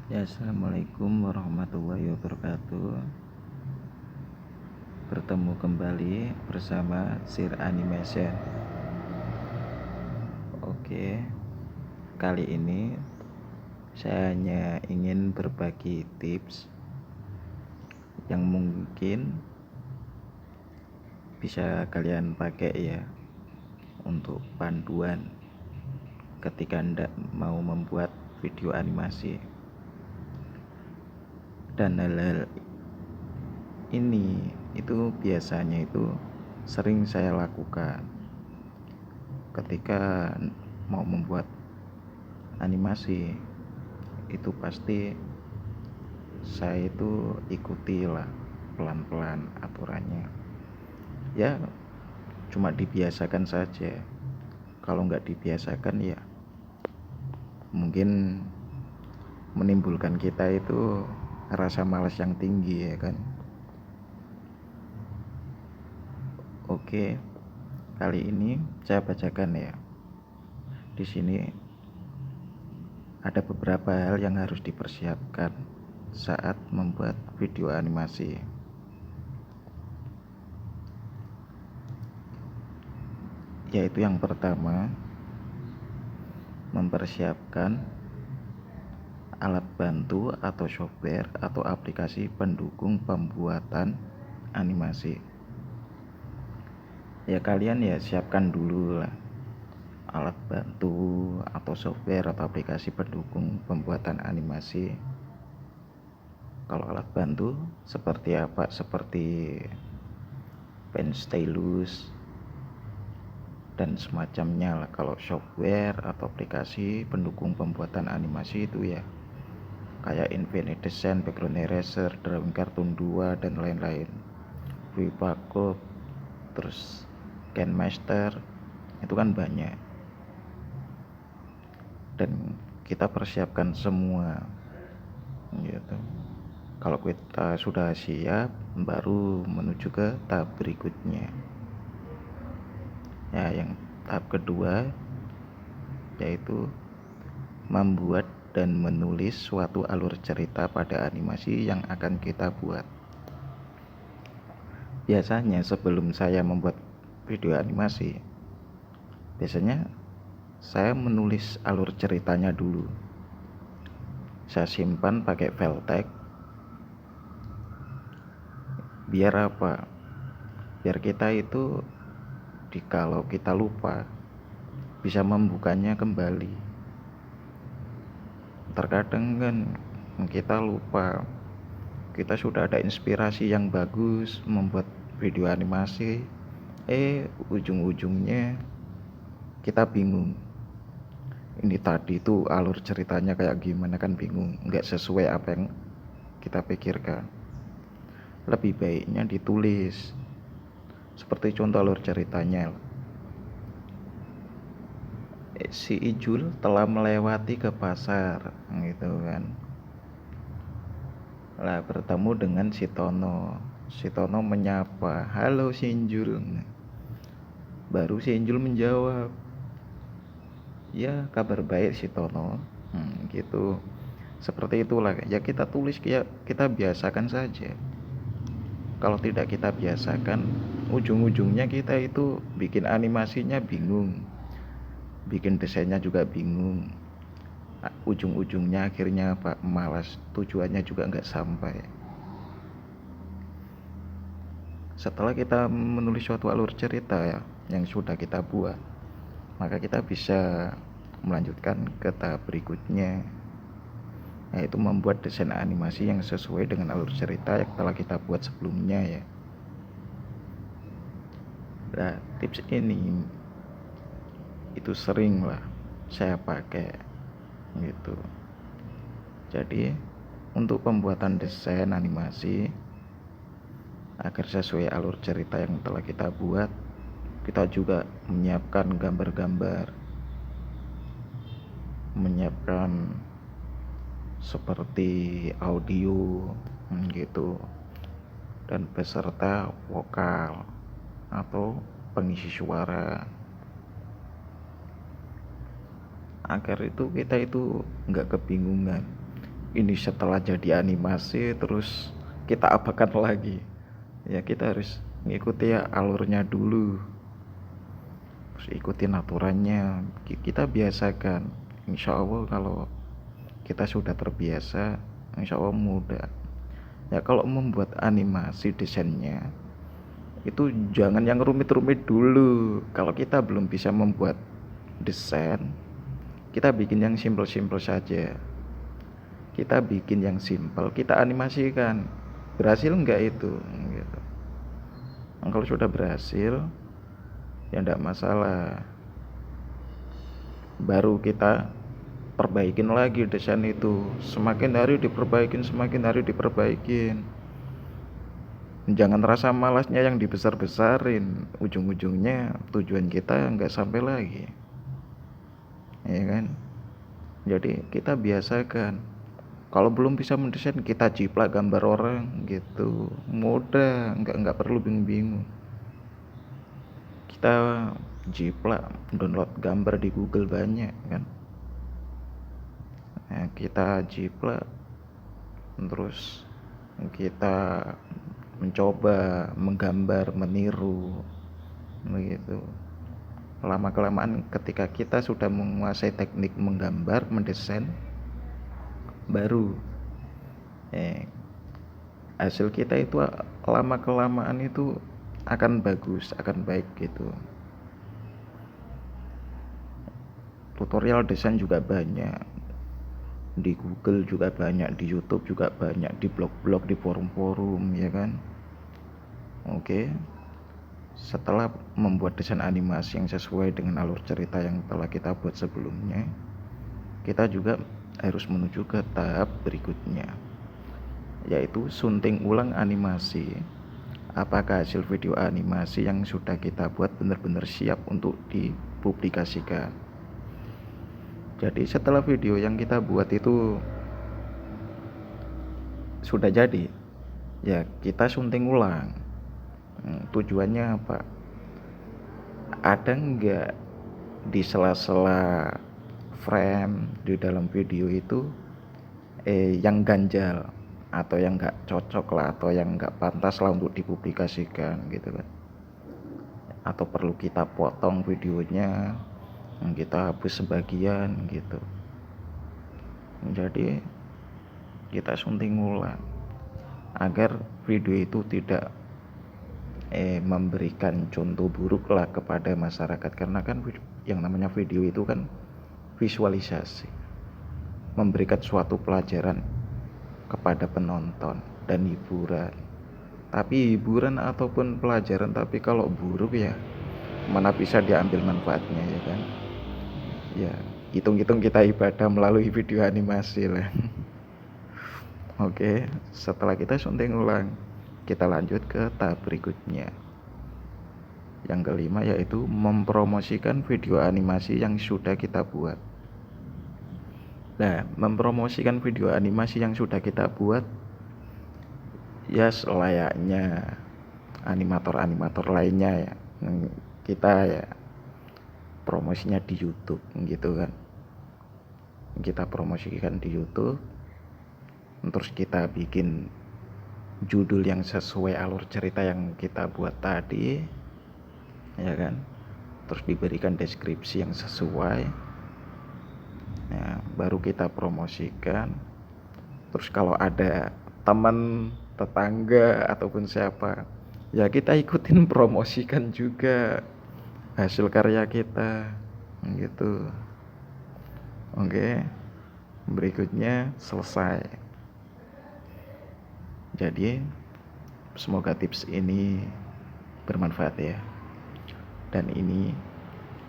Ya, assalamualaikum warahmatullahi wabarakatuh. Bertemu kembali bersama Sir Animation. Oke, kali ini saya hanya ingin berbagi tips yang mungkin bisa kalian pakai ya untuk panduan ketika Anda mau membuat video animasi. Dan hal-hal ini itu biasanya itu sering saya lakukan ketika mau membuat animasi. Itu pasti saya itu ikutilah pelan-pelan aturannya ya, cuma dibiasakan saja. Kalau nggak dibiasakan ya mungkin menimbulkan kita itu rasa malas yang tinggi ya kan. Oke, kali ini saya bacakan ya. Di sini ada beberapa hal yang harus dipersiapkan saat membuat video animasi. Yaitu yang pertama, mempersiapkan alat bantu atau software atau aplikasi pendukung pembuatan animasi. Ya kalian ya siapkan dulu lah alat bantu atau software atau aplikasi pendukung pembuatan animasi. Kalau alat bantu seperti apa? Seperti pen stylus dan semacamnya lah. Kalau software atau aplikasi pendukung pembuatan animasi itu ya kayak Infinite Design, Background Eraser, Drawing Cartoon 2 dan lain-lain, VivaCode, terus KineMaster, itu kan banyak. Dan kita persiapkan semua gitu. Kalau kita sudah siap, baru menuju ke tahap berikutnya. Ya, yang tahap kedua yaitu membuat dan menulis suatu alur cerita pada animasi yang akan kita buat. Biasanya sebelum saya membuat video animasi, biasanya saya menulis alur ceritanya dulu. Saya simpan pakai file text. Biar apa? Biar kita itu kalau kita lupa bisa membukanya kembali. Terkadang kan kita lupa, kita sudah ada inspirasi yang bagus membuat video animasi, ujung-ujungnya kita bingung. Ini tadi tuh alur ceritanya kayak gimana, kan bingung, nggak sesuai apa yang kita pikirkan. Lebih baiknya ditulis. Seperti contoh alur ceritanya, si Ijul telah melewati ke pasar gitu kan. Lah bertemu dengan si Tono. Si Tono menyapa, "Halo si Injul." Baru si Injul menjawab, "Ya, kabar baik si Tono." Gitu. Seperti itulah ya, kita tulis ya, kita biasakan saja. Kalau tidak kita biasakan, ujung-ujungnya kita itu bikin animasinya bingung, bikin desainnya juga bingung, ujung-ujungnya akhirnya apa, malas, tujuannya juga nggak sampai. Setelah kita menulis suatu alur cerita ya yang sudah kita buat, maka kita bisa melanjutkan ke tahap berikutnya, yaitu membuat desain animasi yang sesuai dengan alur cerita yang telah kita buat sebelumnya ya. Nah, tips ini itu sering lah saya pakai gitu. Jadi untuk pembuatan desain animasi agar sesuai alur cerita yang telah kita buat, kita juga menyiapkan gambar-gambar, menyiapkan seperti audio gitu, dan beserta vokal atau pengisi suara, agar itu kita itu nggak kebingungan ini setelah jadi animasi terus kita apakan lagi. Ya kita harus ngikuti ya alurnya dulu, terus ikutin aturannya, kita biasakan. Insya Allah kalau kita sudah terbiasa, insya Allah mudah. Ya kalau membuat animasi desainnya itu jangan yang rumit-rumit dulu. Kalau kita belum bisa membuat desain, kita bikin yang simple-simple saja. Kita bikin yang simple, kita animasikan. Berhasil enggak itu gitu. Nah, kalau sudah berhasil ya enggak masalah, baru kita perbaikin lagi desain itu. Semakin hari diperbaikin, semakin hari diperbaikin. Jangan rasa malasnya yang dibesar-besarin, ujung-ujungnya tujuan kita nggak sampai lagi, ya kan? Jadi kita biasakan, kalau belum bisa mendesain kita jiplak gambar orang gitu, mudah, nggak perlu bingung-bingung. Kita jiplak, download gambar di Google banyak kan, nah, kita jiplak terus kita mencoba menggambar, meniru begitu. Lama kelamaan ketika kita sudah menguasai teknik menggambar, mendesain, baru hasil kita itu lama kelamaan itu akan bagus, akan baik gitu. Tutorial desain juga banyak di Google, juga banyak di YouTube, juga banyak di blog-blog, di forum-forum, ya kan. Oke, setelah membuat desain animasi yang sesuai dengan alur cerita yang telah kita buat sebelumnya, kita juga harus menuju ke tahap berikutnya, yaitu sunting ulang animasi. Apakah hasil video animasi yang sudah kita buat benar-benar siap untuk dipublikasikan. Jadi setelah video yang kita buat itu sudah jadi, ya kita sunting ulang. Tujuannya apa? Ada enggak di sela-sela frame di dalam video itu yang ganjal atau yang enggak cocok lah, atau yang enggak pantas lah untuk dipublikasikan gitu kan. Atau perlu kita potong videonya, kita hapus sebagian gitu. Jadi kita sunting ulang agar video itu tidak memberikan contoh buruk lah kepada masyarakat, karena kan yang namanya video itu kan visualisasi, memberikan suatu pelajaran kepada penonton dan hiburan. Tapi hiburan ataupun pelajaran, tapi kalau buruk ya mana bisa diambil manfaatnya, ya kan. Ya hitung-hitung kita ibadah melalui video animasi lah. Oke, setelah kita sunting ulang, kita lanjut ke tahap berikutnya. Yang kelima yaitu mempromosikan video animasi yang sudah kita buat. Nah, mempromosikan video animasi yang sudah kita buat ya selayaknya animator-animator lainnya ya. Kita ya promosinya di YouTube gitu kan. Kita promosikan di YouTube, terus kita bikin judul yang sesuai alur cerita yang kita buat tadi, ya kan. Terus diberikan deskripsi yang sesuai, ya, baru kita promosikan. Terus kalau ada teman, tetangga ataupun siapa, ya kita ikutin promosikan juga hasil karya kita gitu. Oke, berikutnya selesai. Jadi semoga tips ini bermanfaat ya. Dan ini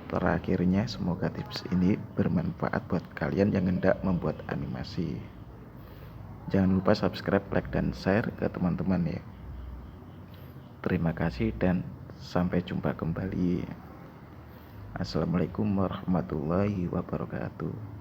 terakhirnya, semoga tips ini bermanfaat buat kalian yang hendak membuat animasi. Jangan lupa subscribe, like, dan share ke teman-teman ya. Terima kasih dan sampai jumpa kembali. Assalamualaikum warahmatullahi wabarakatuh.